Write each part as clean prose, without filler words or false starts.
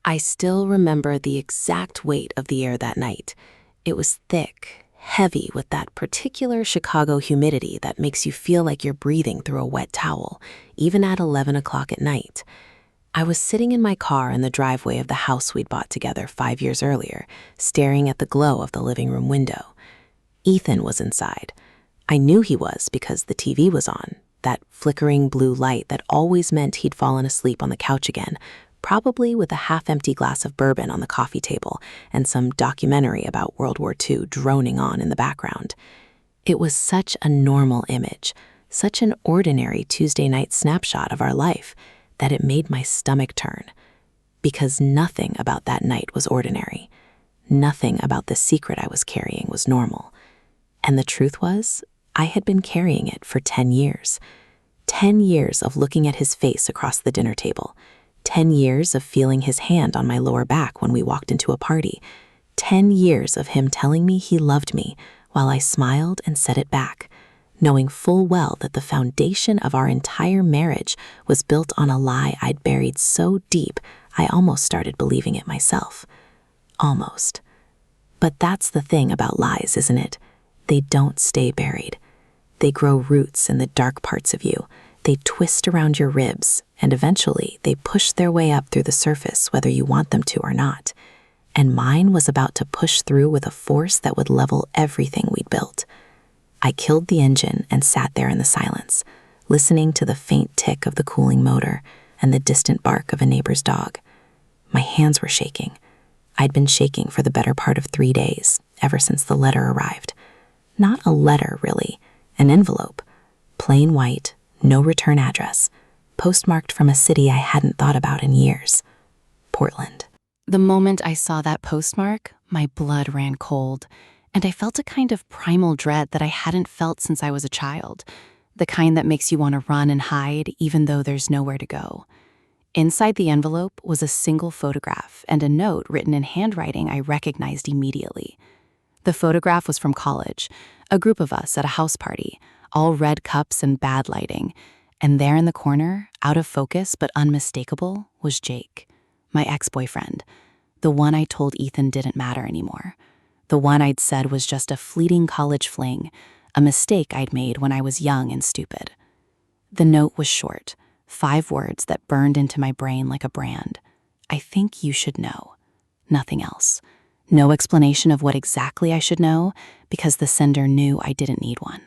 I still remember the exact weight of the air that night. It was thick, heavy with that particular Chicago humidity that makes you feel like you're breathing through a wet towel, even at 11 o'clock at night. I was sitting in my car in the driveway of the house we'd bought together 5 years earlier, staring at the glow of the living room window. Ethan was inside. I knew he was because the TV was on, that flickering blue light that always meant he'd fallen asleep on the couch again, probably with a half-empty glass of bourbon on the coffee table and some documentary about World War II droning on in the background. It was such a normal image, such an ordinary Tuesday night snapshot of our life, that it made my stomach turn. Because nothing about that night was ordinary. Nothing about the secret I was carrying was normal. And the truth was, I had been carrying it for 10 years. 10 years of looking at his face across the dinner table. 10 years of feeling his hand on my lower back when we walked into a party. 10 years of him telling me he loved me while I smiled and said it back, knowing full well that the foundation of our entire marriage was built on a lie I'd buried so deep I almost started believing it myself. Almost. But that's the thing about lies, isn't it? They don't stay buried. They grow roots in the dark parts of you. They twist around your ribs, and eventually they push their way up through the surface whether you want them to or not. And mine was about to push through with a force that would level everything we'd built. I killed the engine and sat there in the silence, listening to the faint tick of the cooling motor and the distant bark of a neighbor's dog. My hands were shaking. I'd been shaking for the better part of 3 days, ever since the letter arrived. Not a letter, really. An envelope. Plain white, no return address. Postmarked from a city I hadn't thought about in years. Portland. The moment I saw that postmark, my blood ran cold, and I felt a kind of primal dread that I hadn't felt since I was a child, the kind that makes you want to run and hide even though there's nowhere to go. Inside the envelope was a single photograph and a note written in handwriting I recognized immediately. The photograph was from college, a group of us at a house party, all red cups and bad lighting, and there in the corner, out of focus but unmistakable, was Jake, my ex-boyfriend, the one I told Ethan didn't matter anymore, the one I'd said was just a fleeting college fling, a mistake I'd made when I was young and stupid. The note was short, 5 words that burned into my brain like a brand. I think you should know. Nothing else. No explanation of what exactly I should know, because the sender knew I didn't need one.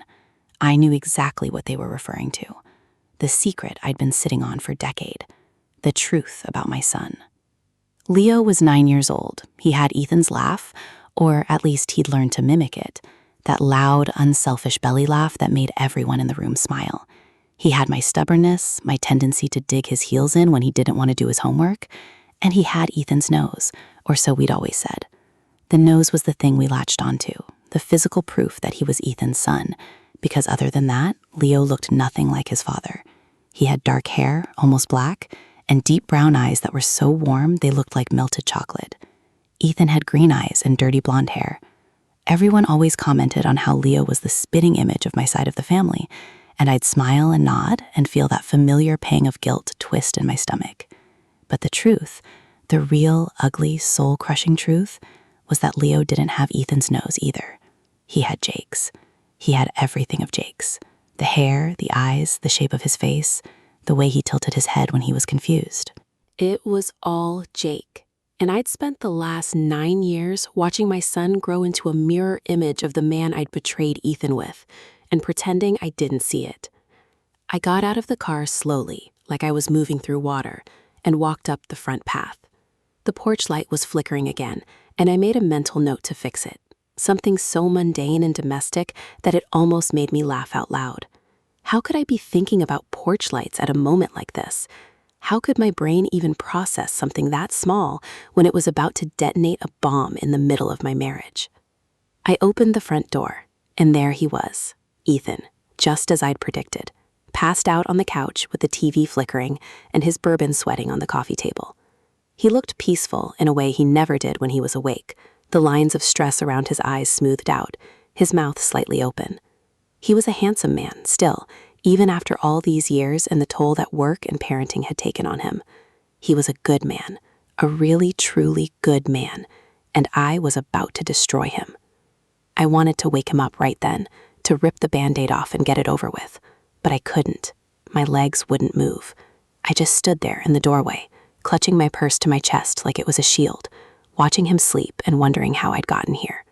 I knew exactly what they were referring to. The secret I'd been sitting on for a decade. The truth about my son. Leo was 9 years old. He had Ethan's laugh, or at least he'd learned to mimic it. That loud, unselfish belly laugh that made everyone in the room smile. He had my stubbornness, my tendency to dig his heels in when he didn't want to do his homework, and he had Ethan's nose, or so we'd always said. The nose was the thing we latched onto, the physical proof that he was Ethan's son, because other than that, Leo looked nothing like his father. He had dark hair, almost black, and deep brown eyes that were so warm they looked like melted chocolate. Ethan had green eyes and dirty blonde hair. Everyone always commented on how Leo was the spitting image of my side of the family, and I'd smile and nod and feel that familiar pang of guilt twist in my stomach. But the truth, the real, ugly, soul-crushing truth, was that Leo didn't have Ethan's nose either. He had Jake's. He had everything of Jake's. The hair, the eyes, the shape of his face, the way he tilted his head when he was confused. It was all Jake. And I'd spent the last 9 years watching my son grow into a mirror image of the man I'd betrayed Ethan with, and pretending I didn't see it. I got out of the car slowly, like I was moving through water, and walked up the front path. The porch light was flickering again, and I made a mental note to fix it. Something so mundane and domestic that it almost made me laugh out loud. How could I be thinking about porch lights at a moment like this? How could my brain even process something that small when it was about to detonate a bomb in the middle of my marriage? I opened the front door, and there he was, Ethan, just as I'd predicted, passed out on the couch with the TV flickering and his bourbon sweating on the coffee table. He looked peaceful in a way he never did when he was awake, the lines of stress around his eyes smoothed out, his mouth slightly open. He was a handsome man, still, even after all these years and the toll that work and parenting had taken on him. He was a good man, a really, truly good man, and I was about to destroy him. I wanted to wake him up right then, to rip the Band-Aid off and get it over with, but I couldn't. My legs wouldn't move. I just stood there in the doorway, clutching my purse to my chest like it was a shield, watching him sleep and wondering how I'd gotten here.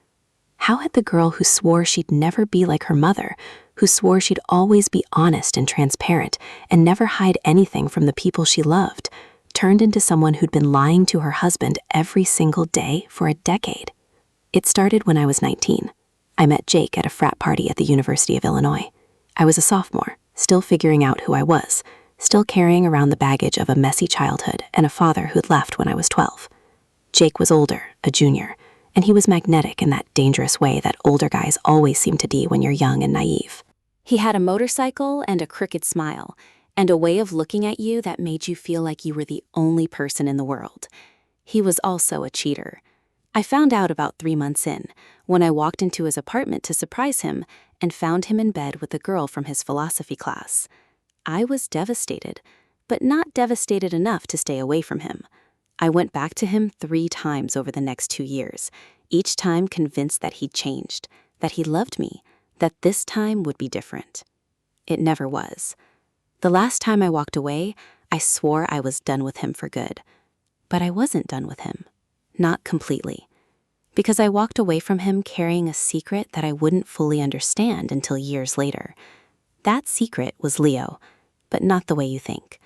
How had the girl who swore she'd never be like her mother, who swore she'd always be honest and transparent and never hide anything from the people she loved, turned into someone who'd been lying to her husband every single day for a decade? It started when I was 19. I met Jake at a frat party at the University of Illinois. I was a sophomore, still figuring out who I was, still carrying around the baggage of a messy childhood and a father who'd left when I was 12. Jake was older, a junior, and he was magnetic in that dangerous way that older guys always seem to be when you're young and naive. He had a motorcycle and a crooked smile, and a way of looking at you that made you feel like you were the only person in the world. He was also a cheater. I found out about 3 months in, when I walked into his apartment to surprise him and found him in bed with a girl from his philosophy class. I was devastated, but not devastated enough to stay away from him. I went back to him 3 times over the next 2 years, each time convinced that he'd changed, that he loved me, that this time would be different. It never was. The last time I walked away, I swore I was done with him for good. But I wasn't done with him. Not completely. Because I walked away from him carrying a secret that I wouldn't fully understand until years later. That secret was Leo, but not the way you think.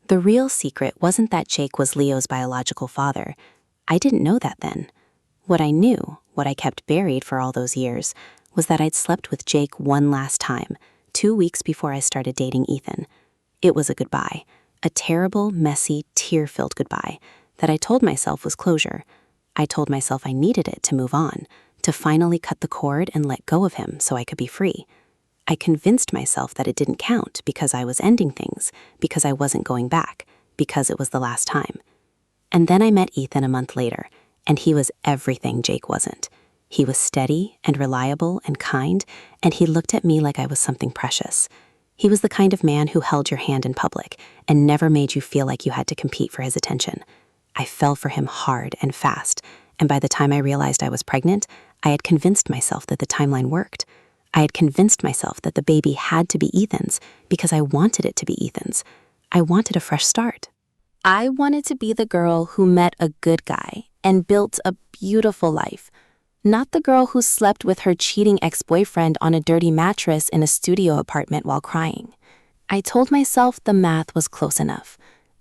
The real secret wasn't that Jake was Leo's biological father. I didn't know that then. What I knew, what I kept buried for all those years, was that I'd slept with Jake one last time, 2 weeks before I started dating Ethan. It was a goodbye, a terrible, messy, tear-filled goodbye that I told myself was closure. I told myself I needed it to move on, to finally cut the cord and let go of him so I could be free. I convinced myself that it didn't count because I was ending things, because I wasn't going back, because it was the last time. And then I met Ethan a month later, and he was everything Jake wasn't. He was steady and reliable and kind, and he looked at me like I was something precious. He was the kind of man who held your hand in public and never made you feel like you had to compete for his attention. I fell for him hard and fast, and by the time I realized I was pregnant, I had convinced myself that the timeline worked. I had convinced myself that the baby had to be Ethan's because I wanted it to be Ethan's. I wanted a fresh start. I wanted to be the girl who met a good guy and built a beautiful life, not the girl who slept with her cheating ex-boyfriend on a dirty mattress in a studio apartment while crying. I told myself the math was close enough.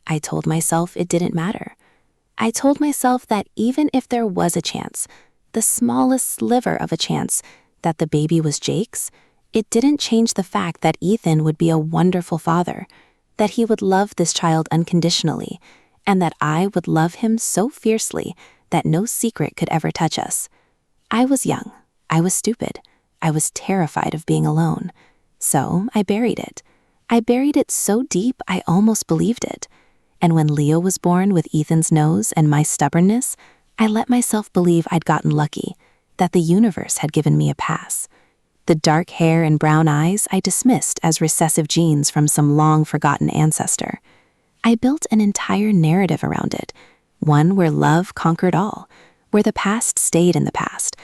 I told myself it didn't matter. I told myself that even if there was a chance, the smallest sliver of a chance, that the baby was Jake's, it didn't change the fact that Ethan would be a wonderful father, that he would love this child unconditionally, and that I would love him so fiercely that no secret could ever touch us. I was young. I was stupid. I was terrified of being alone. So I buried it. I buried it so deep I almost believed it. And when Leo was born with Ethan's nose and my stubbornness, I let myself believe I'd gotten lucky, that the universe had given me a pass. The dark hair and brown eyes I dismissed as recessive genes from some long-forgotten ancestor. I built an entire narrative around it, one where love conquered all, where the past stayed in the past,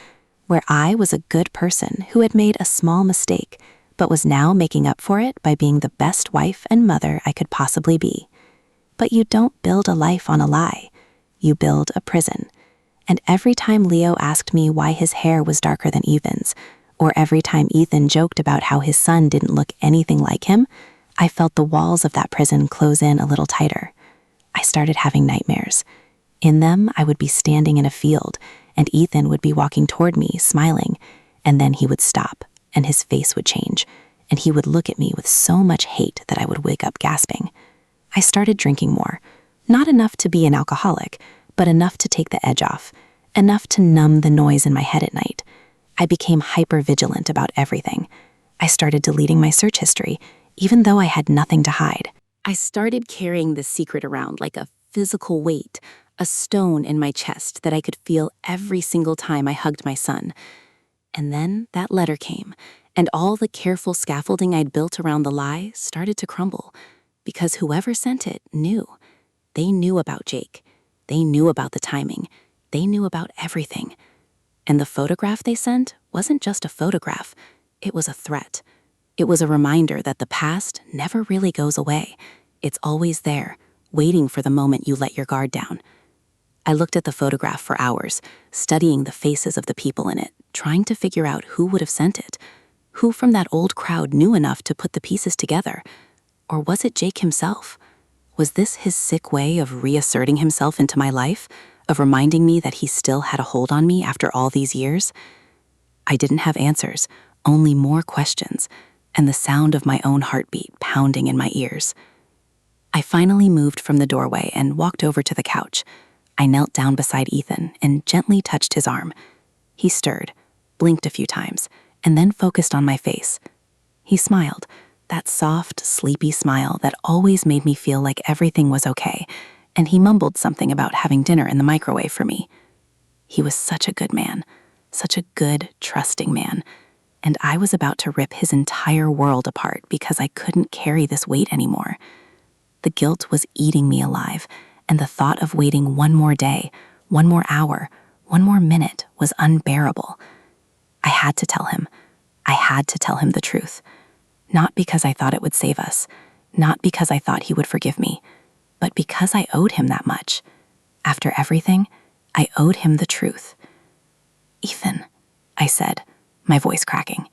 where I was a good person who had made a small mistake, but was now making up for it by being the best wife and mother I could possibly be. But you don't build a life on a lie. You build a prison. And every time Leo asked me why his hair was darker than Ethan's, or every time Ethan joked about how his son didn't look anything like him, I felt the walls of that prison close in a little tighter. I started having nightmares. In them, I would be standing in a field, and Ethan would be walking toward me, smiling, and then he would stop, and his face would change, and he would look at me with so much hate that I would wake up gasping. I started drinking more, not enough to be an alcoholic, but enough to take the edge off, enough to numb the noise in my head at night. I became hyper-vigilant about everything. I started deleting my search history, even though I had nothing to hide. I started carrying the secret around like a physical weight, a stone in my chest that I could feel every single time I hugged my son. And then that letter came, and all the careful scaffolding I'd built around the lie started to crumble, because whoever sent it knew. They knew about Jake. They knew about the timing. They knew about everything. And the photograph they sent wasn't just a photograph. It was a threat. It was a reminder that the past never really goes away. It's always there, waiting for the moment you let your guard down. I looked at the photograph for hours, studying the faces of the people in it, trying to figure out who would have sent it. Who from that old crowd knew enough to put the pieces together? Or was it Jake himself? Was this his sick way of reasserting himself into my life, of reminding me that he still had a hold on me after all these years? I didn't have answers, only more questions, and the sound of my own heartbeat pounding in my ears. I finally moved from the doorway and walked over to the couch. I knelt down beside Ethan and gently touched his arm. He stirred, blinked a few times, and then focused on my face. He smiled, that soft, sleepy smile that always made me feel like everything was okay, and he mumbled something about having dinner in the microwave for me. He was such a good man, such a good, trusting man, and I was about to rip his entire world apart because I couldn't carry this weight anymore. The guilt was eating me alive, and the thought of waiting one more day, one more hour, one more minute was unbearable. I had to tell him. I had to tell him the truth. Not because I thought it would save us, not because I thought he would forgive me, but because I owed him that much. After everything, I owed him the truth. "Ethan," I said, my voice cracking.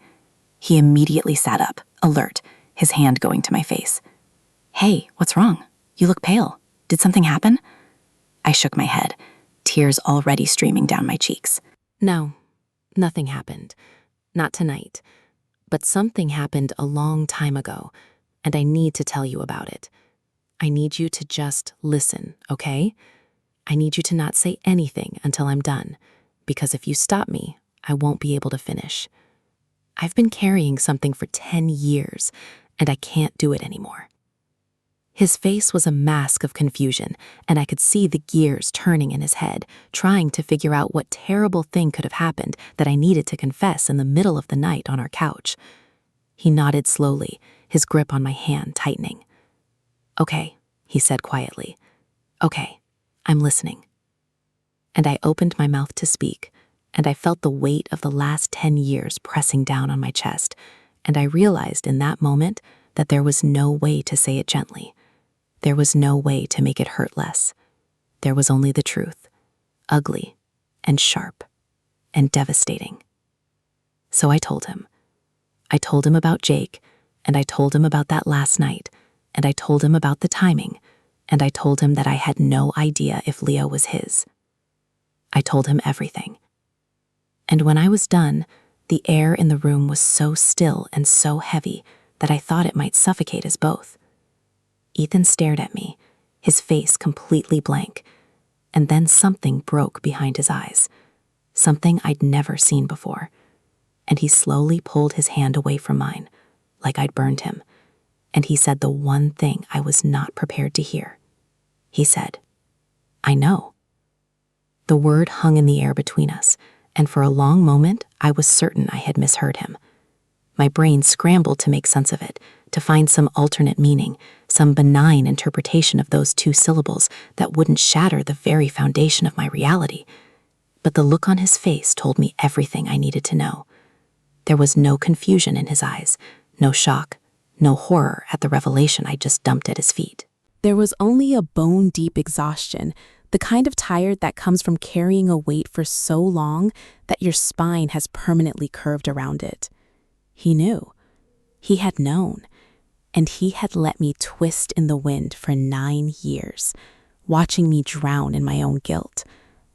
He immediately sat up, alert, his hand going to my face. "Hey, what's wrong? You look pale. Did something happen?" I shook my head, tears already streaming down my cheeks. No, nothing happened. Not tonight. But something happened a long time ago, and I need to tell you about it. I need you to just listen, okay? I need you to not say anything until I'm done, because if you stop me, I won't be able to finish. I've been carrying something for 10 years, and I can't do it anymore. His face was a mask of confusion, and I could see the gears turning in his head, trying to figure out what terrible thing could have happened that I needed to confess in the middle of the night on our couch. He nodded slowly, his grip on my hand tightening. "Okay," he said quietly. "Okay, I'm listening." And I opened my mouth to speak, and I felt the weight of the last 10 years pressing down on my chest, and I realized in that moment that there was no way to say it gently. There was no way to make it hurt less. There was only the truth, ugly and sharp and devastating. So I told him. I told him about Jake, and I told him about that last night, and I told him about the timing, and I told him that I had no idea if Leo was his. I told him everything. And when I was done, the air in the room was so still and so heavy that I thought it might suffocate us both. Ethan stared at me, his face completely blank, and then something broke behind his eyes, something I'd never seen before, and he slowly pulled his hand away from mine, like I'd burned him, and he said the one thing I was not prepared to hear. He said, "I know." The word hung in the air between us, and for a long moment I was certain I had misheard him. My brain scrambled to make sense of it, to find some alternate meaning, some benign interpretation of those two syllables that wouldn't shatter the very foundation of my reality. But the look on his face told me everything I needed to know. There was no confusion in his eyes, no shock, no horror at the revelation I just dumped at his feet. There was only a bone-deep exhaustion, the kind of tired that comes from carrying a weight for so long that your spine has permanently curved around it. He knew. He had known. And he had let me twist in the wind for 9 years, watching me drown in my own guilt,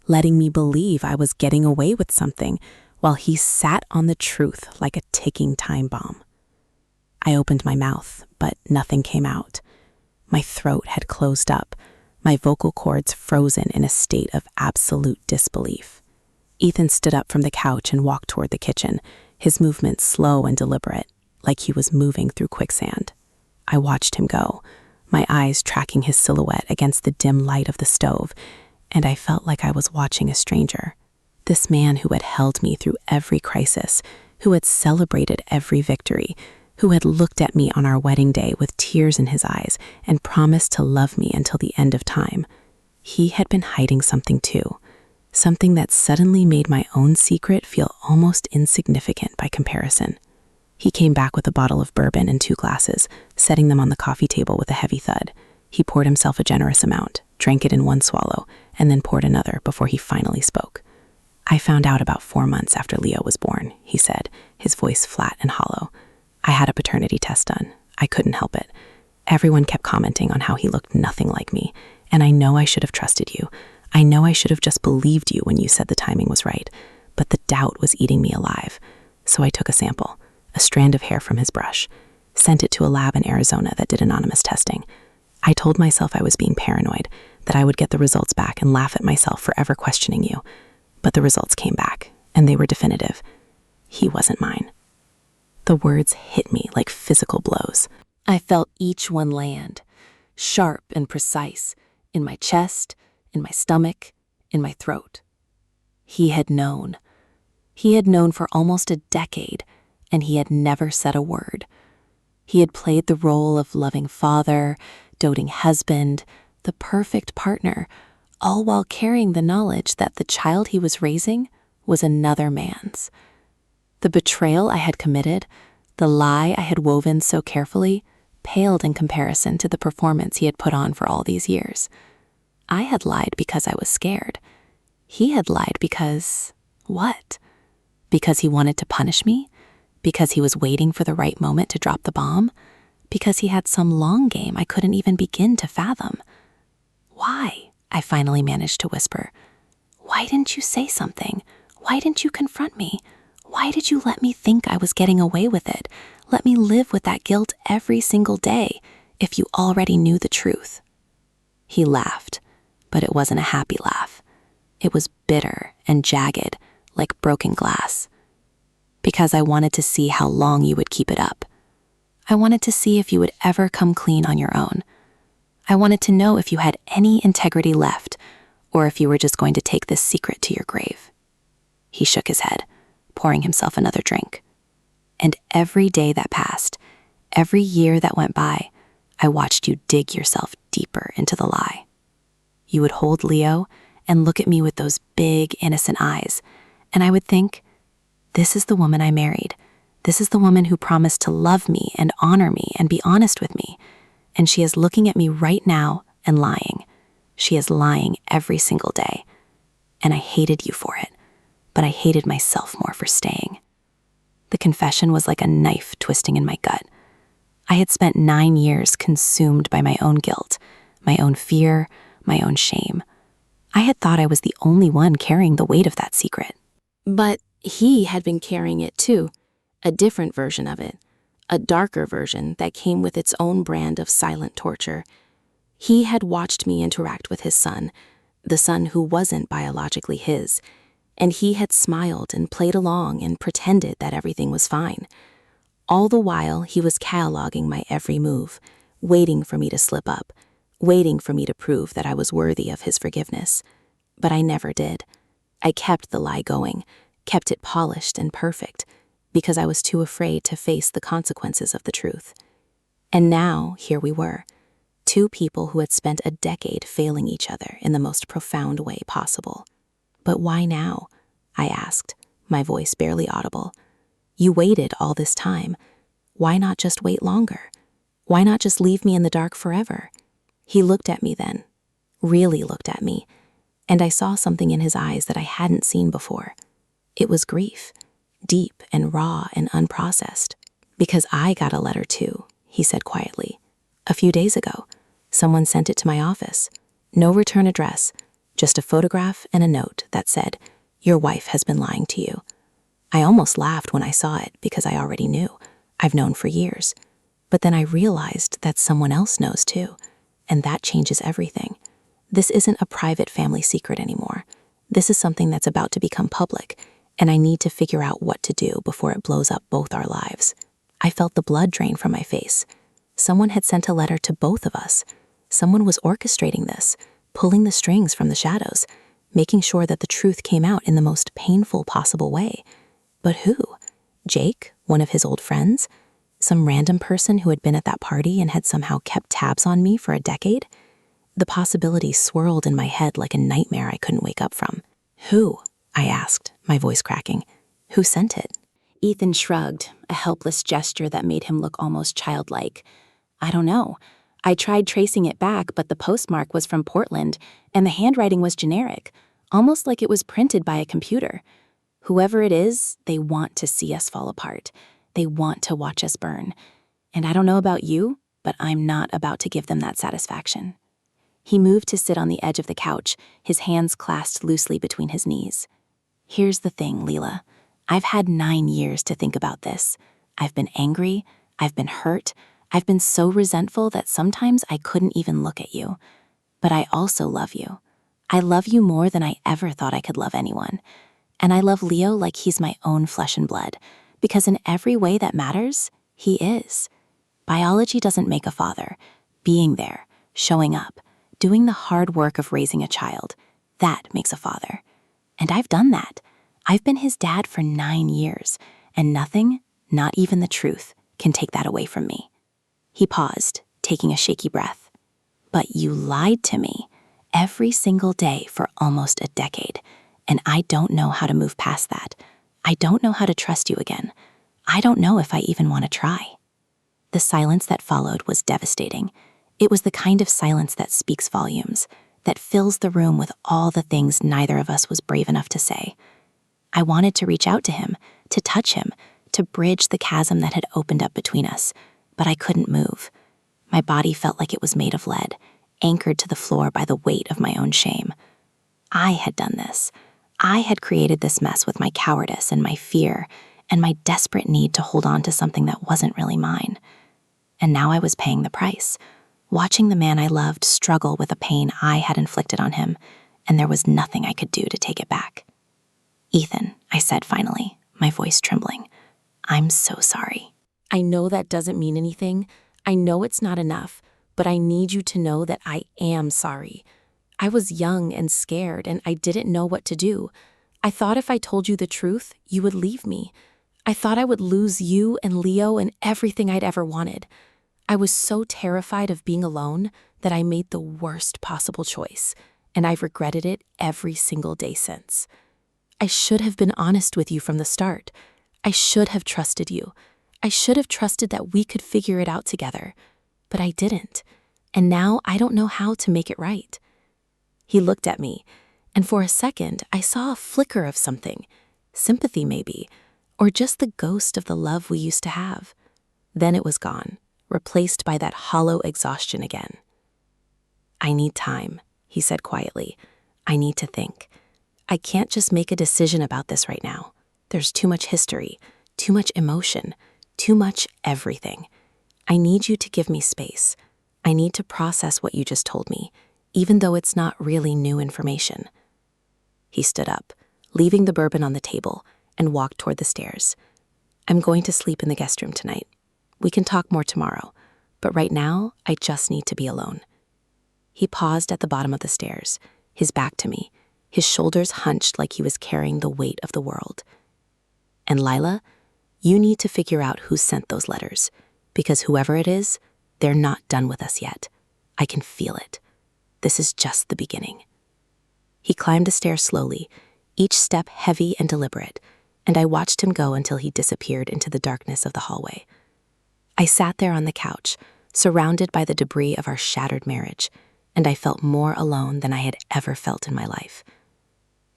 letting me believe I was getting away with something while he sat on the truth like a ticking time bomb. I opened my mouth, but nothing came out. My throat had closed up, my vocal cords frozen in a state of absolute disbelief. Ethan stood up from the couch and walked toward the kitchen, his movements slow and deliberate, like he was moving through quicksand. I watched him go, my eyes tracking his silhouette against the dim light of the stove, and I felt like I was watching a stranger. This man who had held me through every crisis, who had celebrated every victory, who had looked at me on our wedding day with tears in his eyes and promised to love me until the end of time. He had been hiding something too, something that suddenly made my own secret feel almost insignificant by comparison. He came back with a bottle of bourbon and 2 glasses, setting them on the coffee table with a heavy thud. He poured himself a generous amount, drank it in one swallow, and then poured another before he finally spoke. "I found out about 4 months after Leo was born," he said, his voice flat and hollow. "I had a paternity test done. I couldn't help it. Everyone kept commenting on how he looked nothing like me, and I know I should have trusted you. I know I should have just believed you when you said the timing was right, but the doubt was eating me alive. So I took a sample, a strand of hair from his brush, sent it to a lab in Arizona that did anonymous testing. I told myself I was being paranoid, that I would get the results back and laugh at myself for ever questioning you. But the results came back, and they were definitive. He wasn't mine." The words hit me like physical blows. I felt each one land, sharp and precise, in my chest, in my stomach, in my throat. He had known. He had known for almost a decade, and he had never said a word. He had played the role of loving father, doting husband, the perfect partner, all while carrying the knowledge that the child he was raising was another man's. The betrayal I had committed, the lie I had woven so carefully, paled in comparison to the performance he had put on for all these years. I had lied because I was scared. He had lied because, what? Because he wanted to punish me? Because he was waiting for the right moment to drop the bomb? Because he had some long game I couldn't even begin to fathom? "Why?" I finally managed to whisper. "Why didn't you say something? Why didn't you confront me? Why did you let me think I was getting away with it? Let me live with that guilt every single day if you already knew the truth?" He laughed, but it wasn't a happy laugh. It was bitter and jagged, like broken glass. "Because I wanted to see how long you would keep it up. I wanted to see if you would ever come clean on your own. I wanted to know if you had any integrity left, or if you were just going to take this secret to your grave." He shook his head, pouring himself another drink. "And every day that passed, every year that went by, I watched you dig yourself deeper into the lie. You would hold Leo and look at me with those big, innocent eyes, and I would think, this is the woman I married. This is the woman who promised to love me and honor me and be honest with me. And she is looking at me right now and lying. She is lying every single day. And I hated you for it, but I hated myself more for staying." The confession was like a knife twisting in my gut. I had spent 9 years consumed by my own guilt, my own fear, my own shame. I had thought I was the only one carrying the weight of that secret. But he had been carrying it too, a different version of it. A darker version that came with its own brand of silent torture. He had watched me interact with his son, the son who wasn't biologically his, and he had smiled and played along and pretended that everything was fine. All the while, he was cataloging my every move, waiting for me to slip up, waiting for me to prove that I was worthy of his forgiveness. But I never did. I kept the lie going, kept it polished and perfect, because I was too afraid to face the consequences of the truth. And now, here we were, 2 people who had spent a decade failing each other in the most profound way possible. "But why now?" I asked, my voice barely audible. "You waited all this time. Why not just wait longer? Why not just leave me in the dark forever?" He looked at me then, really looked at me, and I saw something in his eyes that I hadn't seen before. It was grief. Deep and raw and unprocessed. "Because I got a letter too," he said quietly. "A few days ago. Someone sent it to my office. No return address, just a photograph and a note that said, 'Your wife has been lying to you.' I almost laughed when I saw it because I already knew. I've known for years. But then I realized that someone else knows too, and that changes everything. This isn't a private family secret anymore. This is something that's about to become public, and I need to figure out what to do before it blows up both our lives." I felt the blood drain from my face. Someone had sent a letter to both of us. Someone was orchestrating this, pulling the strings from the shadows, making sure that the truth came out in the most painful possible way. But who? Jake, one of his old friends? Some random person who had been at that party and had somehow kept tabs on me for a decade? The possibility swirled in my head like a nightmare I couldn't wake up from. Who? I asked, my voice cracking. Who sent it? Ethan shrugged, a helpless gesture that made him look almost childlike. I don't know. I tried tracing it back, but the postmark was from Portland, and the handwriting was generic, almost like it was printed by a computer. Whoever it is, they want to see us fall apart. They want to watch us burn. And I don't know about you, but I'm not about to give them that satisfaction. He moved to sit on the edge of the couch, his hands clasped loosely between his knees. Here's the thing, Leela. I've had 9 years to think about this. I've been angry, I've been hurt, I've been so resentful that sometimes I couldn't even look at you. But I also love you. I love you more than I ever thought I could love anyone. And I love Leo like he's my own flesh and blood, because in every way that matters, he is. Biology doesn't make a father. Being there, showing up, doing the hard work of raising a child, that makes a father. And I've done that. I've been his dad for 9 years, and nothing, not even the truth, can take that away from me. He paused, taking a shaky breath. But you lied to me every single day for almost a decade, and I don't know how to move past that. I don't know how to trust you again. I don't know if I even want to try. The silence that followed was devastating. It was the kind of silence that speaks volumes, that fills the room with all the things neither of us was brave enough to say. I wanted to reach out to him, to touch him, to bridge the chasm that had opened up between us, but I couldn't move. My body felt like it was made of lead, anchored to the floor by the weight of my own shame. I had done this. I had created this mess with my cowardice and my fear and my desperate need to hold on to something that wasn't really mine. And now I was paying the price, watching the man I loved struggle with a pain I had inflicted on him, and there was nothing I could do to take it back. Ethan, I said finally, my voice trembling, I'm so sorry. I know that doesn't mean anything. I know it's not enough, but I need you to know that I am sorry. I was young and scared, and I didn't know what to do. I thought if I told you the truth, you would leave me. I thought I would lose you and Leo and everything I'd ever wanted. I was so terrified of being alone that I made the worst possible choice, and I've regretted it every single day since. I should have been honest with you from the start. I should have trusted you. I should have trusted that we could figure it out together, but I didn't, and now I don't know how to make it right. He looked at me, and for a second I saw a flicker of something, sympathy maybe, or just the ghost of the love we used to have. Then it was gone, replaced by that hollow exhaustion again. I need time, he said quietly. I need to think. I can't just make a decision about this right now. There's too much history, too much emotion, too much everything. I need you to give me space. I need to process what you just told me, even though it's not really new information. He stood up, leaving the bourbon on the table, and walked toward the stairs. I'm going to sleep in the guest room tonight. We can talk more tomorrow, but right now, I just need to be alone. He paused at the bottom of the stairs, his back to me, his shoulders hunched like he was carrying the weight of the world. And Lila, you need to figure out who sent those letters, because whoever it is, they're not done with us yet. I can feel it. This is just the beginning. He climbed the stairs slowly, each step heavy and deliberate, and I watched him go until he disappeared into the darkness of the hallway. I sat there on the couch, surrounded by the debris of our shattered marriage, and I felt more alone than I had ever felt in my life.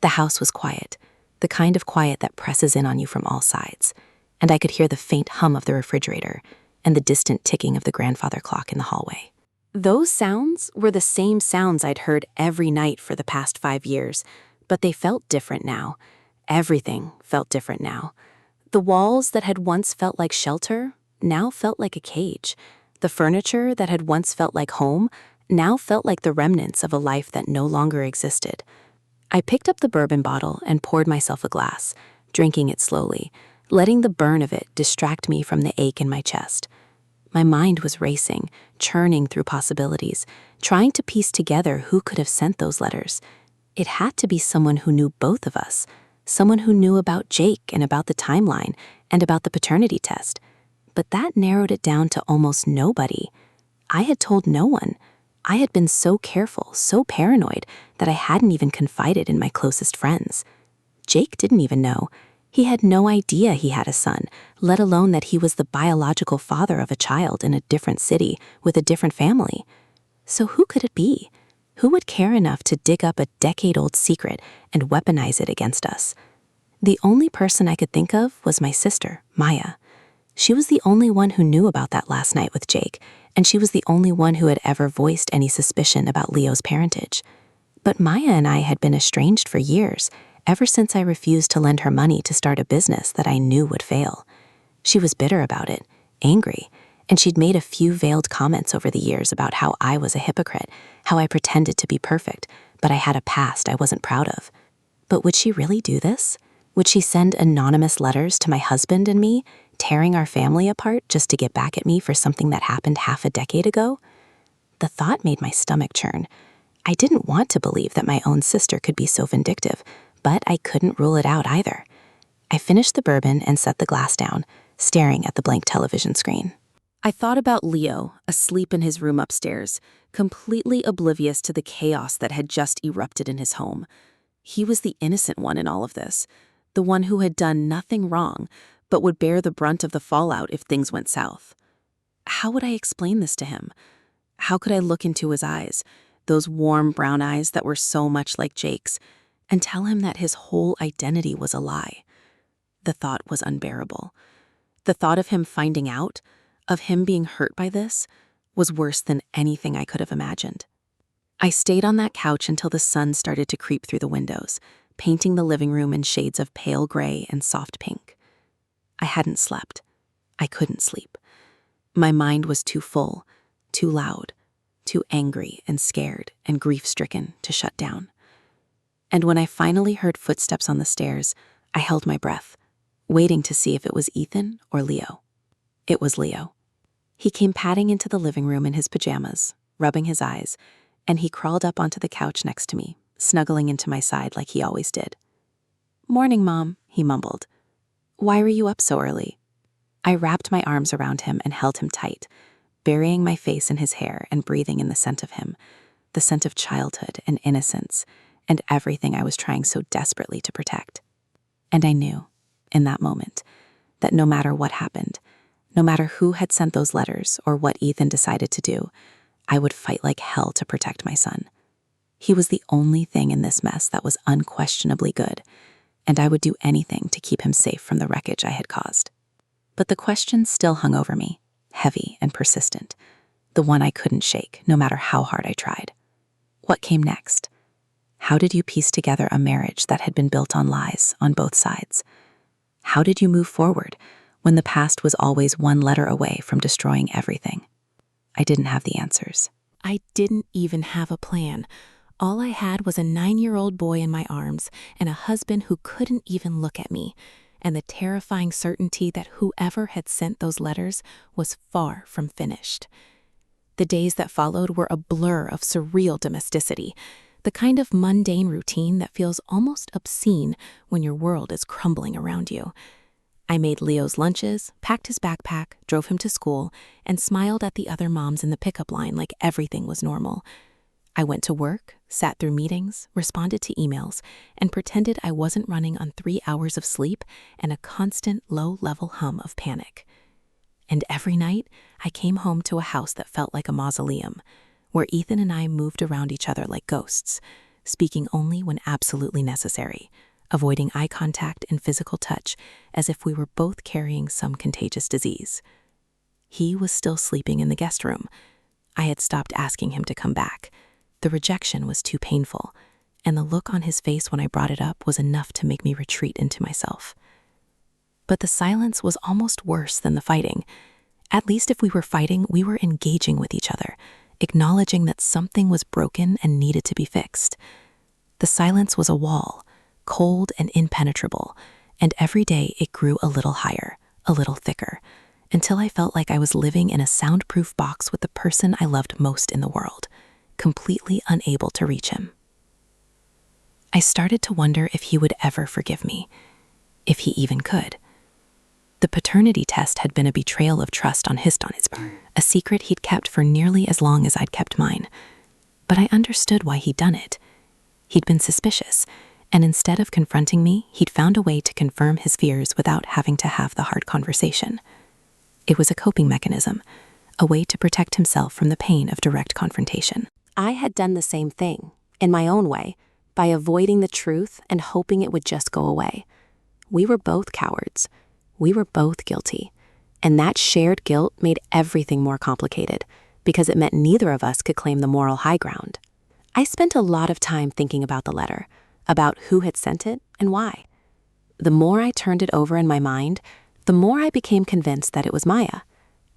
The house was quiet, the kind of quiet that presses in on you from all sides, and I could hear the faint hum of the refrigerator and the distant ticking of the grandfather clock in the hallway. Those sounds were the same sounds I'd heard every night for the past 5 years, but they felt different now. Everything felt different now. The walls that had once felt like shelter now felt like a cage. The furniture that had once felt like home now felt like the remnants of a life that no longer existed. I picked up the bourbon bottle and poured myself a glass, drinking it slowly, letting the burn of it distract me from the ache in my chest. My mind was racing, churning through possibilities, trying to piece together who could have sent those letters. It had to be someone who knew both of us, someone who knew about Jake and about the timeline and about the paternity test. But that narrowed it down to almost nobody. I had told no one. I had been so careful, so paranoid, that I hadn't even confided in my closest friends. Jake didn't even know. He had no idea he had a son, let alone that he was the biological father of a child in a different city with a different family. So who could it be? Who would care enough to dig up a decade-old secret and weaponize it against us? The only person I could think of was my sister, Maya. She was the only one who knew about that last night with Jake, and she was the only one who had ever voiced any suspicion about Leo's parentage. But Maya and I had been estranged for years, ever since I refused to lend her money to start a business that I knew would fail. She was bitter about it, angry, and she'd made a few veiled comments over the years about how I was a hypocrite, how I pretended to be perfect, but I had a past I wasn't proud of. But would she really do this? Would she send anonymous letters to my husband and me, tearing our family apart just to get back at me for something that happened half a decade ago? The thought made my stomach churn. I didn't want to believe that my own sister could be so vindictive, but I couldn't rule it out either. I finished the bourbon and set the glass down, staring at the blank television screen. I thought about Leo, asleep in his room upstairs, completely oblivious to the chaos that had just erupted in his home. He was the innocent one in all of this, the one who had done nothing wrong, but would bear the brunt of the fallout if things went south. How would I explain this to him? How could I look into his eyes, those warm brown eyes that were so much like Jake's, and tell him that his whole identity was a lie? The thought was unbearable. The thought of him finding out, of him being hurt by this, was worse than anything I could have imagined. I stayed on that couch until the sun started to creep through the windows, painting the living room in shades of pale gray and soft pink. I hadn't slept. I couldn't sleep. My mind was too full, too loud, too angry and scared and grief-stricken to shut down. And when I finally heard footsteps on the stairs, I held my breath, waiting to see if it was Ethan or Leo. It was Leo. He came padding into the living room in his pajamas, rubbing his eyes, and he crawled up onto the couch next to me, snuggling into my side like he always did. "Morning, Mom," he mumbled. "Why were you up so early?" I wrapped my arms around him and held him tight, burying my face in his hair and breathing in the scent of him, the scent of childhood and innocence, and everything I was trying so desperately to protect. And I knew, in that moment, that no matter what happened, no matter who had sent those letters or what Ethan decided to do, I would fight like hell to protect my son. He was the only thing in this mess that was unquestionably good, and I would do anything to keep him safe from the wreckage I had caused. But the question still hung over me, heavy and persistent, the one I couldn't shake, no matter how hard I tried. What came next? How did you piece together a marriage that had been built on lies on both sides? How did you move forward when the past was always one letter away from destroying everything? I didn't have the answers. I didn't even have a plan. All I had was a 9-year-old boy in my arms and a husband who couldn't even look at me, and the terrifying certainty that whoever had sent those letters was far from finished. The days that followed were a blur of surreal domesticity, the kind of mundane routine that feels almost obscene when your world is crumbling around you. I made Leo's lunches, packed his backpack, drove him to school, and smiled at the other moms in the pickup line like everything was normal. I went to work, sat through meetings, responded to emails, and pretended I wasn't running on 3 hours of sleep and a constant low-level hum of panic. And every night, I came home to a house that felt like a mausoleum, where Ethan and I moved around each other like ghosts, speaking only when absolutely necessary, avoiding eye contact and physical touch as if we were both carrying some contagious disease. He was still sleeping in the guest room. I had stopped asking him to come back. The rejection was too painful, and the look on his face when I brought it up was enough to make me retreat into myself. But the silence was almost worse than the fighting. At least if we were fighting, we were engaging with each other, acknowledging that something was broken and needed to be fixed. The silence was a wall, cold and impenetrable, and every day it grew a little higher, a little thicker, until I felt like I was living in a soundproof box with the person I loved most in the world, completely unable to reach him. I started to wonder if he would ever forgive me, if he even could. The paternity test had been a betrayal of trust on his part, a secret he'd kept for nearly as long as I'd kept mine, But I understood why he'd done it. He'd been suspicious, and instead of confronting me, he'd found a way to confirm his fears without having to have the hard conversation. It was a coping mechanism, a way to protect himself from the pain of direct confrontation. I had done the same thing, in my own way, by avoiding the truth and hoping it would just go away. We were both cowards. We were both guilty. And that shared guilt made everything more complicated, because it meant neither of us could claim the moral high ground. I spent a lot of time thinking about the letter, about who had sent it and why. The more I turned it over in my mind, the more I became convinced that it was Maya.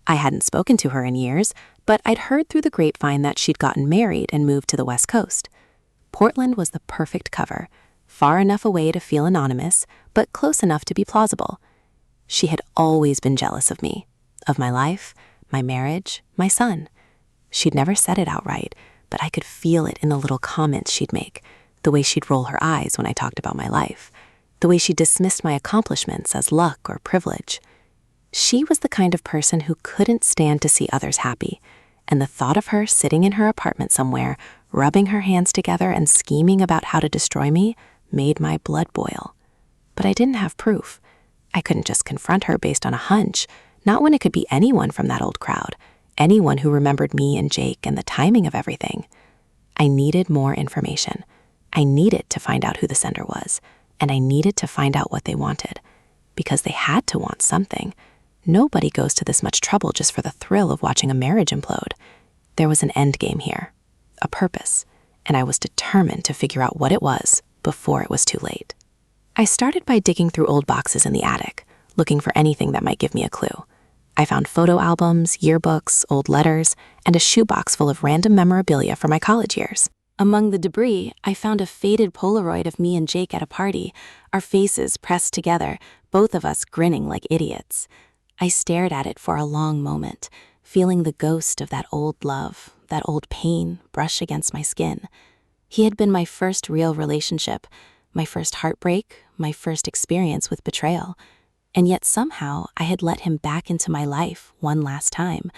I hadn't spoken to her in years, but I'd heard through the grapevine that she'd gotten married and moved to the West Coast. Portland was the perfect cover, far enough away to feel anonymous, but close enough to be plausible. She had always been jealous of me, of my life, my marriage, my son. She'd never said it outright, but I could feel it in the little comments she'd make, the way she'd roll her eyes when I talked about my life, the way she dismissed my accomplishments as luck or privilege. She was the kind of person who couldn't stand to see others happy, and the thought of her sitting in her apartment somewhere, rubbing her hands together and scheming about how to destroy me, made my blood boil. But I didn't have proof. I couldn't just confront her based on a hunch, not when it could be anyone from that old crowd, anyone who remembered me and Jake and the timing of everything. I needed more information. I needed to find out who the sender was, and I needed to find out what they wanted, because they had to want something. Nobody goes to this much trouble just for the thrill of watching a marriage implode. There was an end game here, a purpose, and I was determined to figure out what it was before it was too late. I started by digging through old boxes in the attic, looking for anything that might give me a clue. I found photo albums, yearbooks, old letters, and a shoebox full of random memorabilia from my college years. Among the debris, I found a faded Polaroid of me and Jake at a party, our faces pressed together, both of us grinning like idiots. I stared at it for a long moment, feeling the ghost of that old love, that old pain brush against my skin. He had been my first real relationship, my first heartbreak, my first experience with betrayal. And yet somehow I had let him back into my life one last time,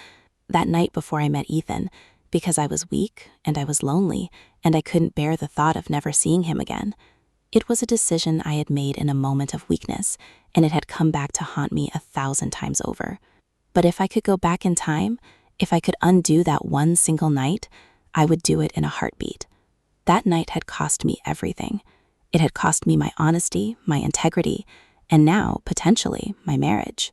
that night before I met Ethan, because I was weak and I was lonely and I couldn't bear the thought of never seeing him again. It was a decision I had made in a moment of weakness, and it had come back to haunt me 1,000 times over. But if I could go back in time, if I could undo that one single night, I would do it in a heartbeat. That night had cost me everything. It had cost me my honesty, my integrity, and now, potentially, my marriage.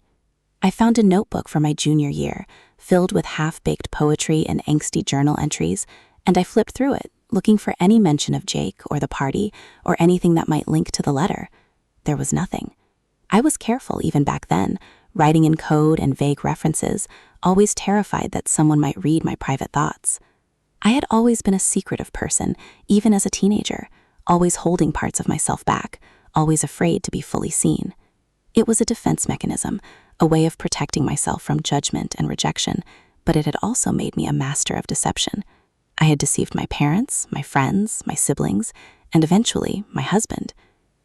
I found a notebook from my junior year, filled with half-baked poetry and angsty journal entries, and I flipped through it, looking for any mention of Jake or the party or anything that might link to the letter. There was nothing. I was careful even back then, writing in code and vague references, always terrified that someone might read my private thoughts. I had always been a secretive person, even as a teenager, always holding parts of myself back, always afraid to be fully seen. It was a defense mechanism, a way of protecting myself from judgment and rejection, but it had also made me a master of deception. I had deceived my parents, my friends, my siblings, and eventually my husband.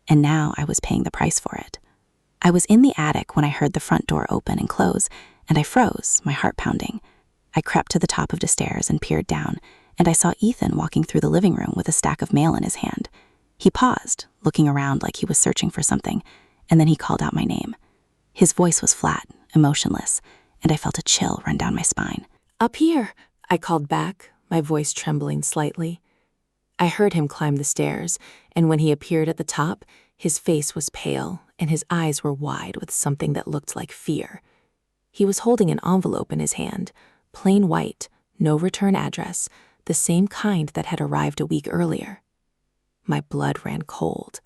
And now I was paying the price for it. I was in the attic when I heard the front door open and close, and I froze, my heart pounding. I crept to the top of the stairs and peered down, and I saw Ethan walking through the living room with a stack of mail in his hand. He paused, looking around like he was searching for something, and then he called out my name. His voice was flat, emotionless, and I felt a chill run down my spine. "Up here," I called back, my voice trembling slightly. I heard him climb the stairs, and when he appeared at the top, his face was pale, and his eyes were wide with something that looked like fear. He was holding an envelope in his hand, plain white, no return address, the same kind that had arrived a week earlier. My blood ran cold.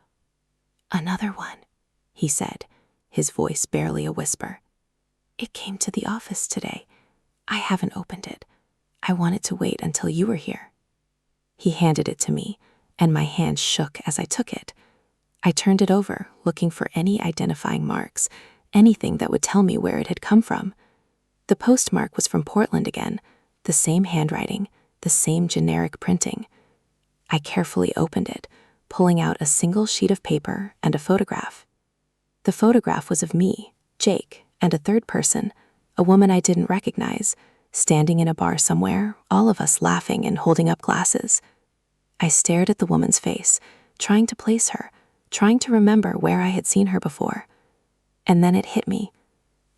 "Another one," he said, his voice barely a whisper. "It came to the office today. I haven't opened it. I wanted to wait until you were here." He handed it to me, and my hand shook as I took it. I turned it over, looking for any identifying marks, anything that would tell me where it had come from. The postmark was from Portland again, the same handwriting, the same generic printing. I carefully opened it, pulling out a single sheet of paper and a photograph. The photograph was of me, Jake, and a third person, a woman I didn't recognize, standing in a bar somewhere, all of us laughing and holding up glasses. I stared at the woman's face, trying to place her, trying to remember where I had seen her before. And then it hit me.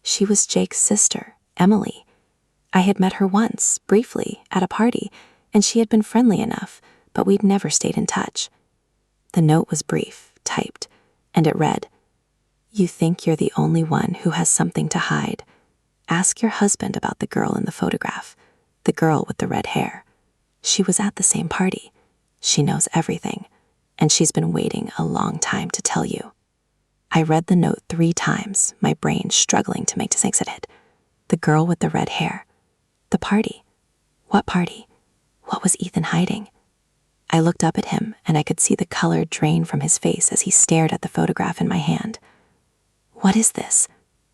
She was Jake's sister, Emily. I had met her once, briefly, at a party, and she had been friendly enough, but we'd never stayed in touch. The note was brief, typed, and it read, "You think you're the only one who has something to hide. Ask your husband about the girl in the photograph, the girl with the red hair. She was at the same party. She knows everything, and she's been waiting a long time to tell you." I read the note 3 times, my brain struggling to make sense of it. The girl with the red hair. The party. What party? What was Ethan hiding? I looked up at him, and I could see the color drain from his face as he stared at the photograph in my hand. "What is this?"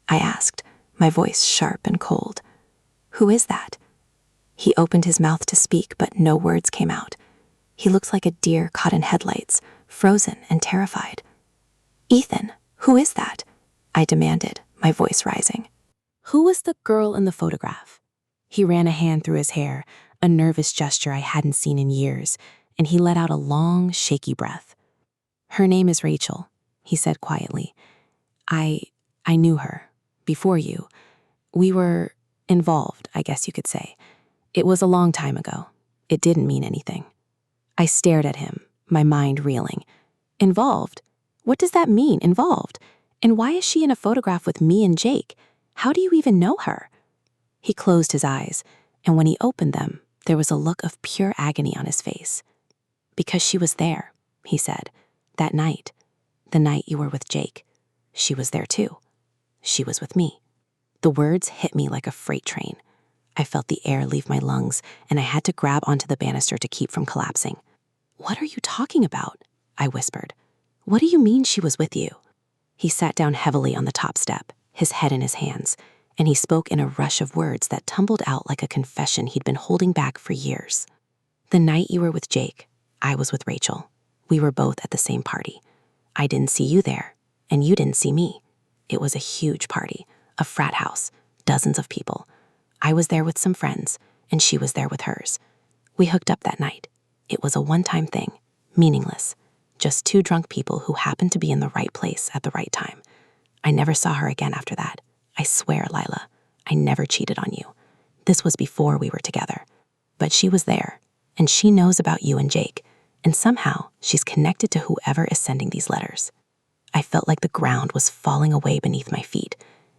I asked, my voice sharp and cold. "Who is that?" He opened his mouth to speak, but no words came out. He looked like a deer caught in headlights, frozen and terrified. "Ethan, who is that?" I demanded, my voice rising. Who was the girl in the photograph? He ran a hand through his hair, a nervous gesture I hadn't seen in years, and he let out a long, shaky breath. "Her name is Rachel," he said quietly. I knew her. Before you. We were involved, I guess you could say. It was a long time ago. It didn't mean anything." I stared at him, my mind reeling. Involved? What does that mean, involved? And why is she in a photograph with me and Jake? How do you even know her? He closed his eyes, and when he opened them, there was a look of pure agony on his face. "Because she was there," he said. "That night. The night you were with Jake. She was there too. She was with me." The words hit me like a freight train. I felt the air leave my lungs, and I had to grab onto the banister to keep from collapsing. "What are you talking about?" I whispered. "What do you mean she was with you?" He sat down heavily on the top step, his head in his hands, and he spoke in a rush of words that tumbled out like a confession he'd been holding back for years. "The night you were with Jake, I was with Rachel. We were both at the same party. I didn't see you there, and you didn't see me. It was a huge party, a frat house, dozens of people. I was there with some friends, and she was there with hers. We hooked up that night. It was a one-time thing, meaningless. Just 2 drunk people who happened to be in the right place at the right time. I never saw her again after that. I swear, Lila, I never cheated on you. This was before we were together. But she was there, and she knows about you and Jake, and somehow she's connected to whoever is sending these letters." I felt like the ground was falling away beneath my feet.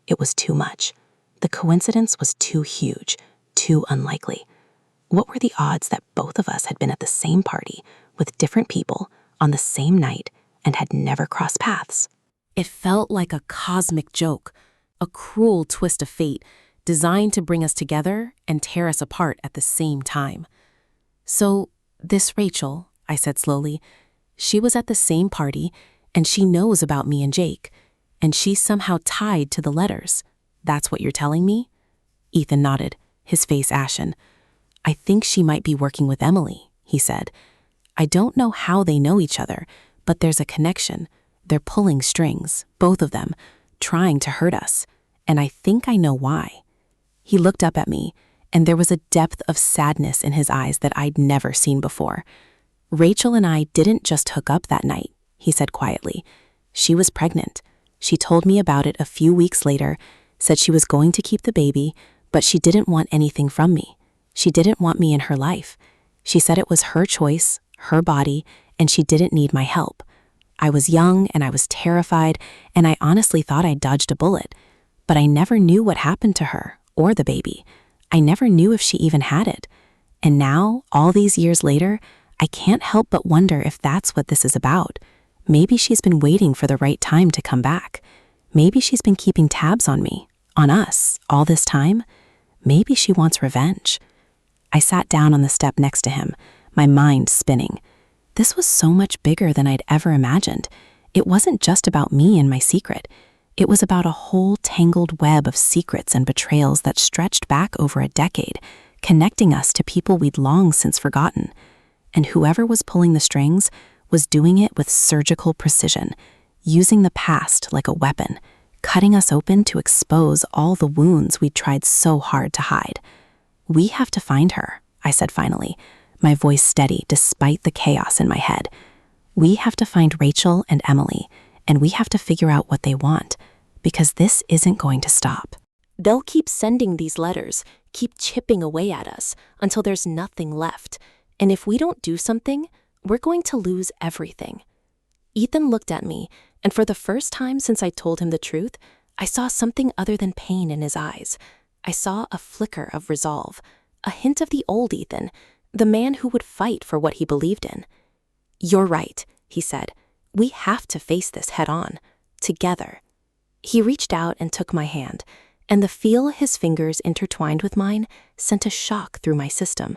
It was too much. The coincidence was too huge, too unlikely. What were the odds that both of us had been at the same party with different people on the same night and had never crossed paths? It felt like a cosmic joke, a cruel twist of fate designed to bring us together and tear us apart at the same time. "So, this Rachel," I said slowly, "she was at the same party, and she knows about me and Jake, and she's somehow tied to the letters. That's what you're telling me?" Ethan nodded, his face ashen. "I think she might be working with Emily," he said. "I don't know how they know each other, but there's a connection. They're pulling strings, both of them, trying to hurt us, and I think I know why." He looked up at me, and there was a depth of sadness in his eyes that I'd never seen before. "Rachel and I didn't just hook up that night," he said quietly. "She was pregnant. She told me about it a few weeks later, said she was going to keep the baby, but she didn't want anything from me. She didn't want me in her life. She said it was her choice, her body, and she didn't need my help. I was young and I was terrified, and I honestly thought I dodged a bullet. But I never knew what happened to her or the baby. I never knew if she even had it. And now, all these years later, I can't help but wonder if that's what this is about. Maybe she's been waiting for the right time to come back. Maybe she's been keeping tabs on me, on us, all this time. Maybe she wants revenge." I sat down on the step next to him, my mind spinning. This was so much bigger than I'd ever imagined. It wasn't just about me and my secret. It was about a whole tangled web of secrets and betrayals that stretched back over a decade, connecting us to people we'd long since forgotten. And whoever was pulling the strings was doing it with surgical precision, using the past like a weapon, cutting us open to expose all the wounds we'd tried so hard to hide. "We have to find her," I said finally, my voice steady despite the chaos in my head. "We have to find Rachel and Emily, and we have to figure out what they want, because this isn't going to stop." They'll keep sending these letters, keep chipping away at us until there's nothing left. And if we don't do something, we're going to lose everything. Ethan looked at me, and for the first time since I told him the truth, I saw something other than pain in his eyes. I saw a flicker of resolve, a hint of the old Ethan, the man who would fight for what he believed in. "You're right," he said. "We have to face this head on, together." He reached out and took my hand, and the feel his fingers intertwined with mine sent a shock through my system.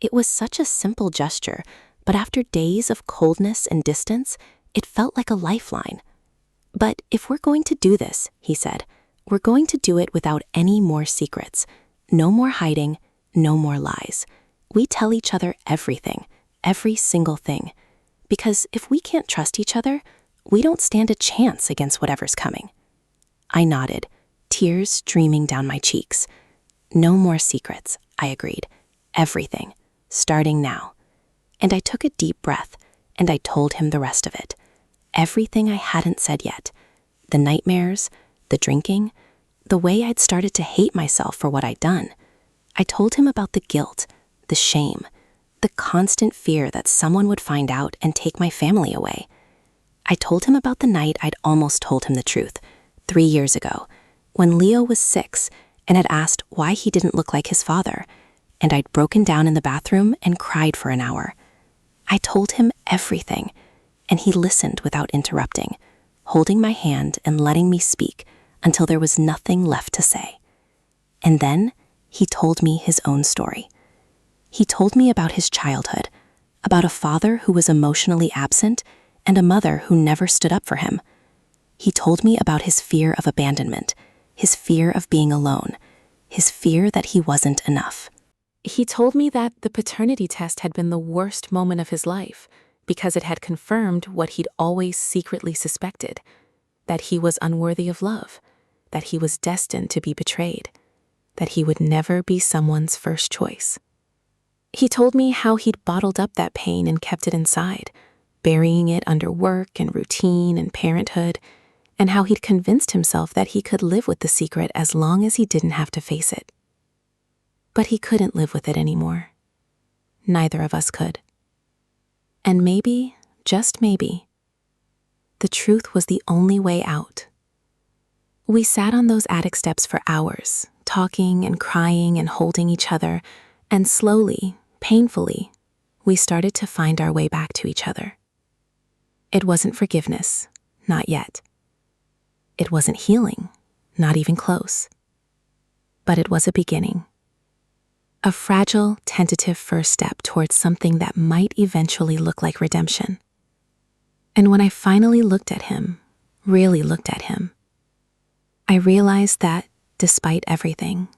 It was such a simple gesture, but after days of coldness and distance, it felt like a lifeline. "But if we're going to do this," he said, "we're going to do it without any more secrets. No more hiding, no more lies. We tell each other everything, every single thing. Because if we can't trust each other, we don't stand a chance against whatever's coming." I nodded, tears streaming down my cheeks. "No more secrets," I agreed. "Everything, starting now." And I took a deep breath, and I told him the rest of it. Everything I hadn't said yet. The nightmares, the drinking, the way I'd started to hate myself for what I'd done. I told him about the guilt, the shame, the constant fear that someone would find out and take my family away. I told him about the night I'd almost told him the truth, 3 years ago, when Leo was 6 and had asked why he didn't look like his father, and I'd broken down in the bathroom and cried for an hour. I told him everything, and he listened without interrupting, holding my hand and letting me speak until there was nothing left to say. And then he told me his own story. He told me about his childhood, about a father who was emotionally absent and a mother who never stood up for him. He told me about his fear of abandonment, his fear of being alone, his fear that he wasn't enough. He told me that the paternity test had been the worst moment of his life because it had confirmed what he'd always secretly suspected, that he was unworthy of love, that he was destined to be betrayed, that he would never be someone's first choice. He told me how he'd bottled up that pain and kept it inside, burying it under work and routine and parenthood, and how he'd convinced himself that he could live with the secret as long as he didn't have to face it. But he couldn't live with it anymore. Neither of us could. And maybe, just maybe, the truth was the only way out. We sat on those attic steps for hours, talking and crying and holding each other, and slowly, painfully, we started to find our way back to each other. It wasn't forgiveness, not yet. It wasn't healing, not even close. But it was a beginning. A fragile, tentative first step towards something that might eventually look like redemption. And when I finally looked at him, really looked at him, I realized that, despite everything,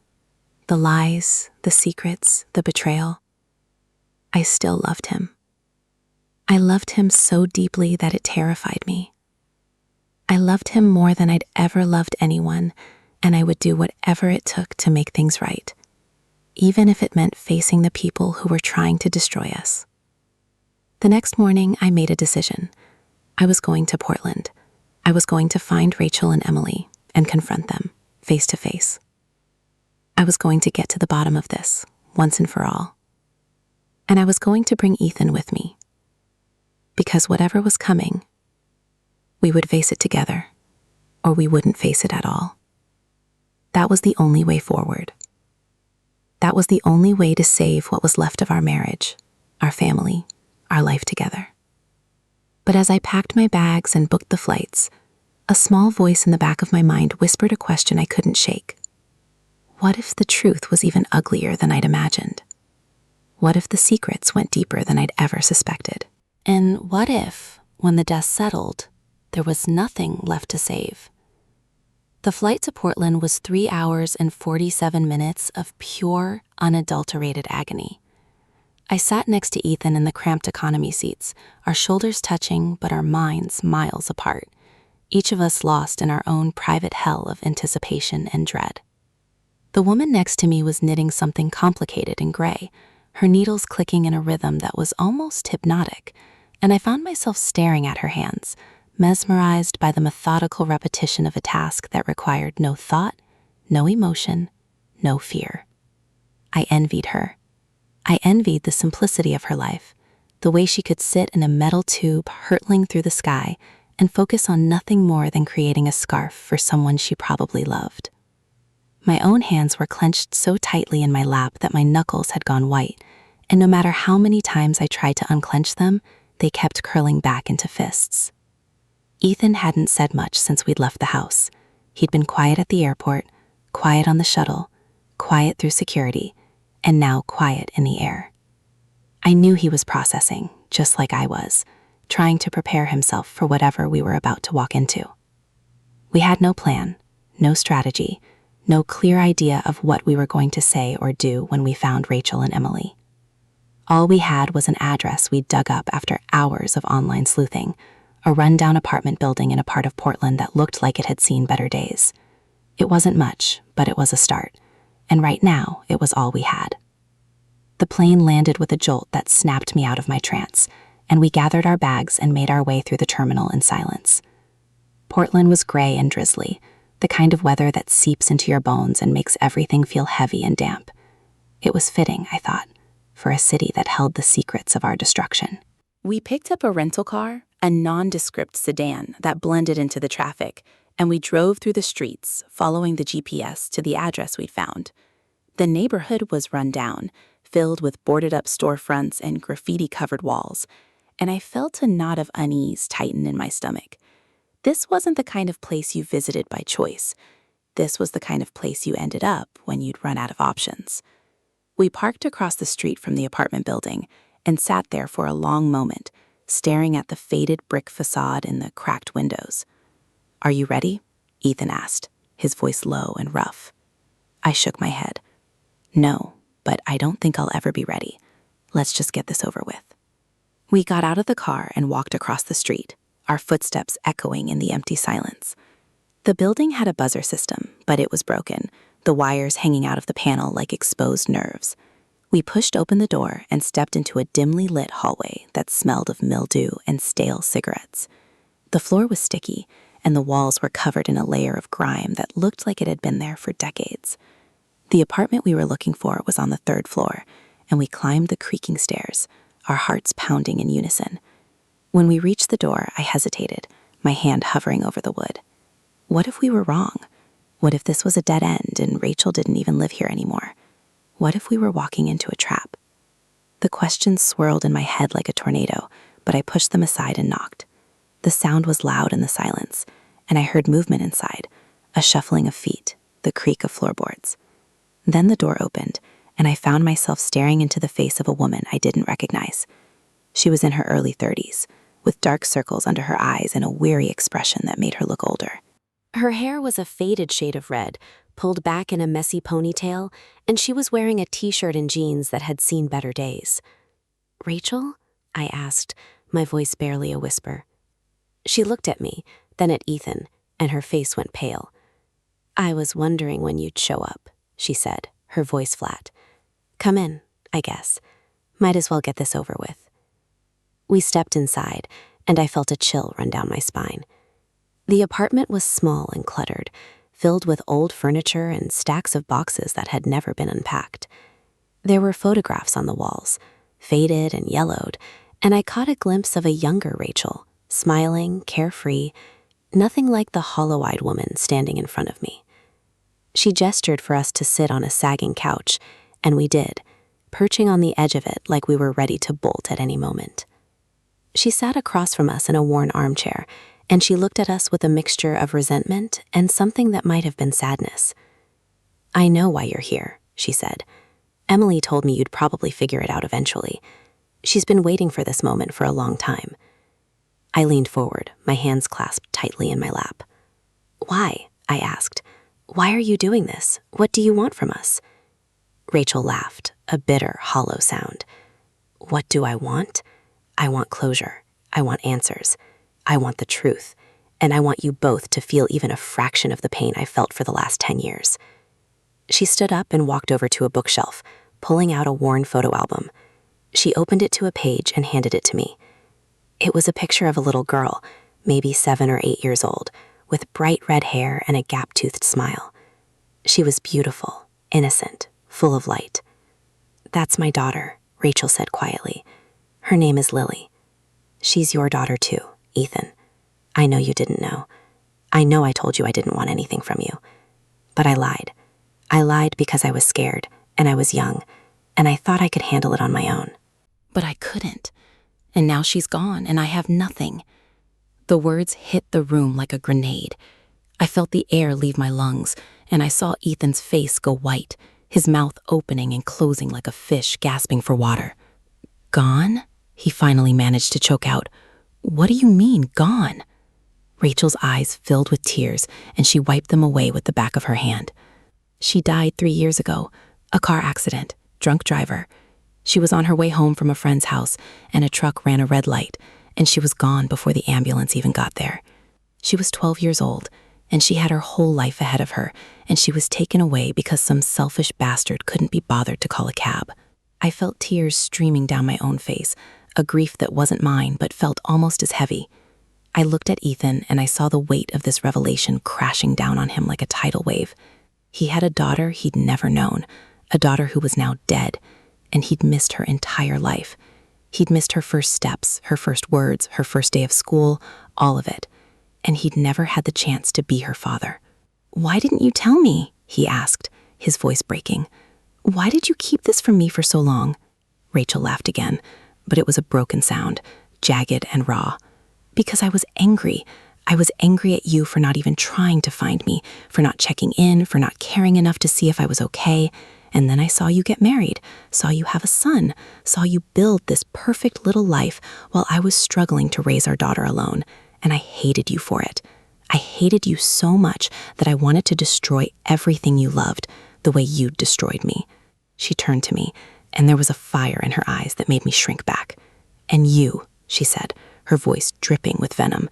the lies, the secrets, the betrayal, I still loved him. I loved him so deeply that it terrified me. I loved him more than I'd ever loved anyone, and I would do whatever it took to make things right, even if it meant facing the people who were trying to destroy us. The next morning, I made a decision. I was going to Portland. I was going to find Rachel and Emily and confront them, face to face. I was going to get to the bottom of this, once and for all. And I was going to bring Ethan with me. Because whatever was coming, we would face it together, or we wouldn't face it at all. That was the only way forward. That was the only way to save what was left of our marriage, our family, our life together. But as I packed my bags and booked the flights, a small voice in the back of my mind whispered a question I couldn't shake. What if the truth was even uglier than I'd imagined? What if the secrets went deeper than I'd ever suspected? And what if, when the dust settled, there was nothing left to save? The flight to Portland was 3 hours and 47 minutes of pure, unadulterated agony. I sat next to Ethan in the cramped economy seats, our shoulders touching but our minds miles apart, each of us lost in our own private hell of anticipation and dread. The woman next to me was knitting something complicated in gray, her needles clicking in a rhythm that was almost hypnotic, and I found myself staring at her hands, mesmerized by the methodical repetition of a task that required no thought, no emotion, no fear. I envied her. I envied the simplicity of her life, the way she could sit in a metal tube hurtling through the sky and focus on nothing more than creating a scarf for someone she probably loved. My own hands were clenched so tightly in my lap that my knuckles had gone white, and no matter how many times I tried to unclench them, they kept curling back into fists. Ethan hadn't said much since we'd left the house. He'd been quiet at the airport, quiet on the shuttle, quiet through security, and now quiet in the air. I knew he was processing, just like I was, trying to prepare himself for whatever we were about to walk into. We had no plan, no strategy, no clear idea of what we were going to say or do when we found Rachel and Emily. All we had was an address we'd dug up after hours of online sleuthing, a rundown apartment building in a part of Portland that looked like it had seen better days. It wasn't much, but it was a start, and right now it was all we had. The plane landed with a jolt that snapped me out of my trance, and we gathered our bags and made our way through the terminal in silence. Portland was gray and drizzly, the kind of weather that seeps into your bones and makes everything feel heavy and damp. It was fitting, I thought, for a city that held the secrets of our destruction. We picked up a rental car, a nondescript sedan that blended into the traffic, and we drove through the streets, following the GPS to the address we'd found. The neighborhood was run down, filled with boarded-up storefronts and graffiti-covered walls, and I felt a knot of unease tighten in my stomach. This wasn't the kind of place you visited by choice. This was the kind of place you ended up when you'd run out of options. We parked across the street from the apartment building and sat there for a long moment, staring at the faded brick facade and the cracked windows. "Are you ready?" Ethan asked, his voice low and rough. I shook my head. "No, but I don't think I'll ever be ready. Let's just get this over with." We got out of the car and walked across the street, our footsteps echoing in the empty silence. The building had a buzzer system, but it was broken, the wires hanging out of the panel like exposed nerves. We pushed open the door and stepped into a dimly lit hallway that smelled of mildew and stale cigarettes. The floor was sticky, and the walls were covered in a layer of grime that looked like it had been there for decades. The apartment we were looking for was on the 3rd floor, and we climbed the creaking stairs, our hearts pounding in unison. When we reached the door, I hesitated, my hand hovering over the wood. What if we were wrong? What if this was a dead end and Rachel didn't even live here anymore? What if we were walking into a trap? The questions swirled in my head like a tornado, but I pushed them aside and knocked. The sound was loud in the silence, and I heard movement inside, a shuffling of feet, the creak of floorboards. Then the door opened, and I found myself staring into the face of a woman I didn't recognize. She was in her early 30s, with dark circles under her eyes and a weary expression that made her look older. Her hair was a faded shade of red, pulled back in a messy ponytail, and she was wearing a t-shirt and jeans that had seen better days. "Rachel?" I asked, my voice barely a whisper. She looked at me, then at Ethan, and her face went pale. "I was wondering when you'd show up," she said, her voice flat. "Come in, I guess. Might as well get this over with." We stepped inside, and I felt a chill run down my spine. The apartment was small and cluttered, filled with old furniture and stacks of boxes that had never been unpacked. There were photographs on the walls, faded and yellowed, and I caught a glimpse of a younger Rachel, smiling, carefree, nothing like the hollow-eyed woman standing in front of me. She gestured for us to sit on a sagging couch, and we did, perching on the edge of it like we were ready to bolt at any moment. She sat across from us in a worn armchair, and she looked at us with a mixture of resentment and something that might have been sadness. "I know why you're here," she said. "Emily told me you'd probably figure it out eventually. She's been waiting for this moment for a long time." I leaned forward, my hands clasped tightly in my lap. "Why?" I asked. "Why are you doing this? What do you want from us?" Rachel laughed, a bitter, hollow sound. "What do I want? I want closure. I want answers. I want the truth. And I want you both to feel even a fraction of the pain I felt for the last 10 years. She stood up and walked over to a bookshelf, pulling out a worn photo album. She opened it to a page and handed it to me. It was a picture of a little girl, maybe 7 or 8 years old, with bright red hair and a gap-toothed smile. She was beautiful, innocent, full of light. "That's my daughter," Rachel said quietly. "Her name is Lily. She's your daughter too, Ethan. I know you didn't know. I know I told you I didn't want anything from you. But I lied. I lied because I was scared, and I was young, and I thought I could handle it on my own." But I couldn't. And now she's gone, and I have nothing. The words hit the room like a grenade. I felt the air leave my lungs, and I saw Ethan's face go white, his mouth opening and closing like a fish gasping for water. "Gone?" he finally managed to choke out. "What do you mean, gone?" Rachel's eyes filled with tears, and she wiped them away with the back of her hand. "She died 3 years ago. A car accident. Drunk driver. She was on her way home from a friend's house, and a truck ran a red light, and she was gone before the ambulance even got there. She was 12 years old, and she had her whole life ahead of her, and she was taken away because some selfish bastard couldn't be bothered to call a cab." I felt tears streaming down my own face, a grief that wasn't mine but felt almost as heavy. I looked at Ethan, and I saw the weight of this revelation crashing down on him like a tidal wave. He had a daughter he'd never known, a daughter who was now dead, and he'd missed her entire life. He'd missed her first steps, her first words, her first day of school, all of it. And he'd never had the chance to be her father. "Why didn't you tell me?" he asked, his voice breaking. "Why did you keep this from me for so long?" Rachel laughed again, but it was a broken sound, jagged and raw. "Because I was angry. I was angry at you for not even trying to find me, for not checking in, for not caring enough to see if I was okay. And then I saw you get married, saw you have a son, saw you build this perfect little life while I was struggling to raise our daughter alone, and I hated you for it. I hated you so much that I wanted to destroy everything you loved, the way you'd destroyed me." She turned to me, and there was a fire in her eyes that made me shrink back. "And you," she said, her voice dripping with venom,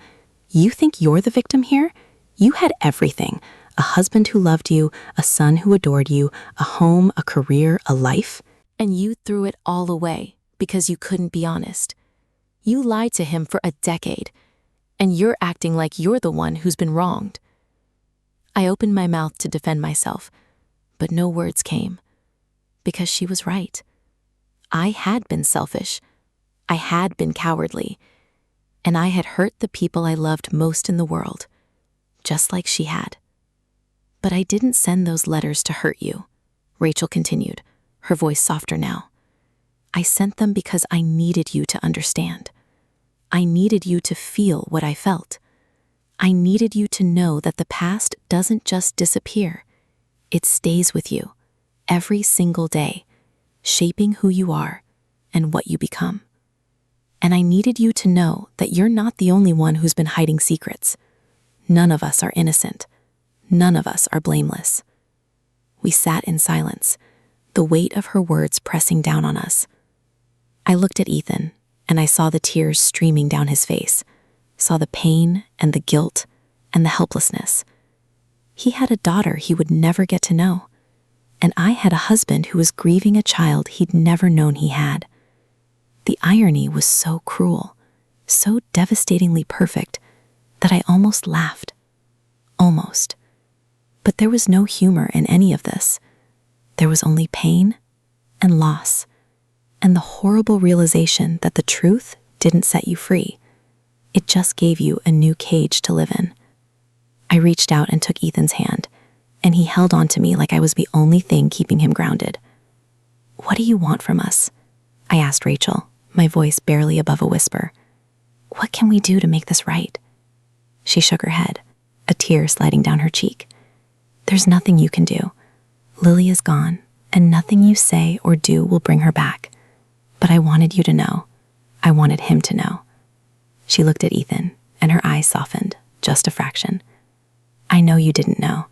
"you think you're the victim here? You had everything. A husband who loved you, a son who adored you, a home, a career, a life. And you threw it all away because you couldn't be honest. You lied to him for a decade, and you're acting like you're the one who's been wronged." I opened my mouth to defend myself, but no words came, because she was right. I had been selfish. I had been cowardly, and I had hurt the people I loved most in the world, just like she had. "But I didn't send those letters to hurt you," Rachel continued, her voice softer now. "I sent them because I needed you to understand. I needed you to feel what I felt. I needed you to know that the past doesn't just disappear. It stays with you, every single day, shaping who you are and what you become. And I needed you to know that you're not the only one who's been hiding secrets. None of us are innocent. None of us are blameless." We sat in silence, the weight of her words pressing down on us. I looked at Ethan, and I saw the tears streaming down his face, saw the pain and the guilt and the helplessness. He had a daughter he would never get to know, and I had a husband who was grieving a child he'd never known he had. The irony was so cruel, so devastatingly perfect, that I almost laughed. Almost. But there was no humor in any of this. There was only pain and loss, and the horrible realization that the truth didn't set you free. It just gave you a new cage to live in. I reached out and took Ethan's hand, and he held on to me like I was the only thing keeping him grounded. "What do you want from us?" I asked Rachel, my voice barely above a whisper. "What can we do to make this right?" She shook her head, a tear sliding down her cheek. "There's nothing you can do. Lily is gone, and nothing you say or do will bring her back. But I wanted you to know. I wanted him to know." She looked at Ethan, and her eyes softened, just a fraction. "I know you didn't know.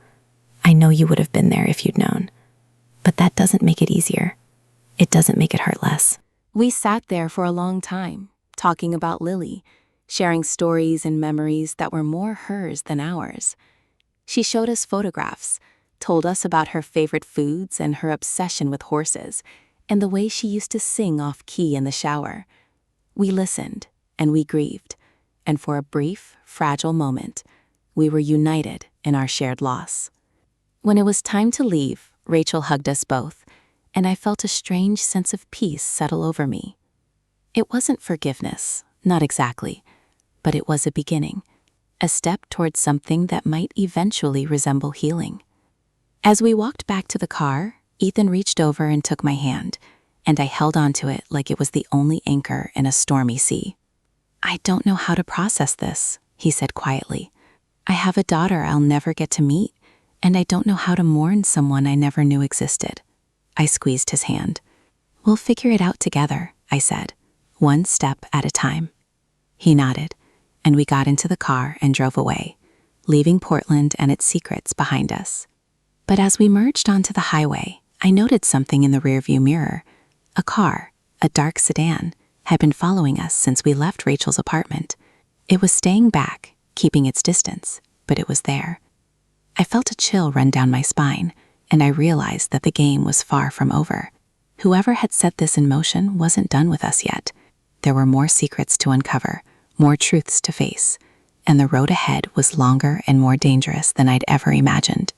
I know you would have been there if you'd known. But that doesn't make it easier. It doesn't make it hurt less." We sat there for a long time, talking about Lily, sharing stories and memories that were more hers than ours. She showed us photographs, told us about her favorite foods and her obsession with horses, and the way she used to sing off-key in the shower. We listened, and we grieved, and for a brief, fragile moment, we were united in our shared loss. When it was time to leave, Rachel hugged us both, and I felt a strange sense of peace settle over me. It wasn't forgiveness, not exactly, but it was a beginning, a step towards something that might eventually resemble healing. As we walked back to the car, Ethan reached over and took my hand, and I held onto it like it was the only anchor in a stormy sea. "I don't know how to process this," he said quietly. "I have a daughter I'll never get to meet, and I don't know how to mourn someone I never knew existed." I squeezed his hand. "We'll figure it out together," I said, one step at a time. He nodded, and we got into the car and drove away, leaving Portland and its secrets behind us. But as we merged onto the highway, I noted something in the rearview mirror. A car, a dark sedan, had been following us since we left Rachel's apartment. It was staying back, keeping its distance, but it was there. I felt a chill run down my spine, and I realized that the game was far from over. Whoever had set this in motion wasn't done with us yet. There were more secrets to uncover, more truths to face, and the road ahead was longer and more dangerous than I'd ever imagined.